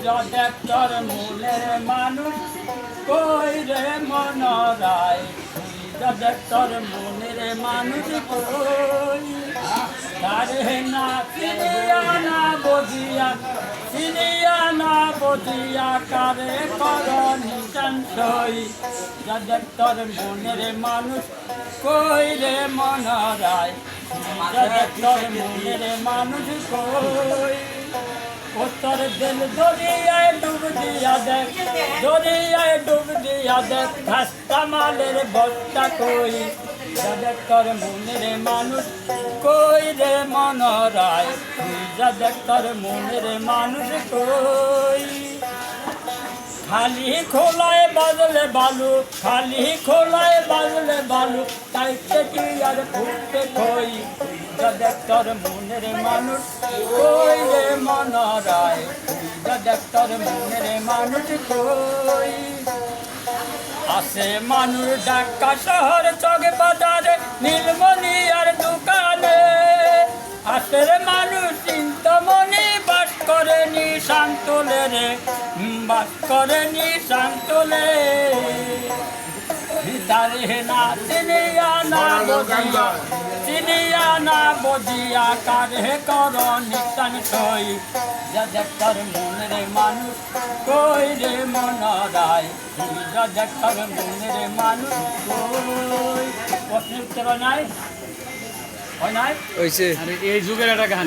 দেখ তোর মনের মানুষ কই রে মনরায় দেখ তোর মনের মানুষ কই তারে না চিনিয়া না বজিয়া কারে কর নিসঞ্চয় দেখ তোর মনের মানুষ কই রে মনরায় দেখ তোর মনের মানুষ কই उत्तर दिल दरियाए डूब दिया देख खस्ता मालेर बस्ता कोई देख तोर मनेर मानुष कोई रे मनराय देख तोर मनेर मानुष कोई खाली खोलाए बाजले बालू ताइते की यार फुटते खोई देख तोर मनेर मानुष कोई रे मनराय देख तोर मनेर मानुष कोई आसे मानुष ढाका शहर चौक बाजारे नीलमणि और दुकाने आसे रे मानुष चिंतामणि बास करे नी शांतले रे बास करे नी शांतले ভিতরে না চিনিয়া না বজিয়া কারে কর নিতান কই দেখ তোর মনের মানুষ কই রে মনরায় দেখ তোর মনের মানুষ কই প্রশ্ন উত্তর নাই হয়েছে এই যুগের একটা গান।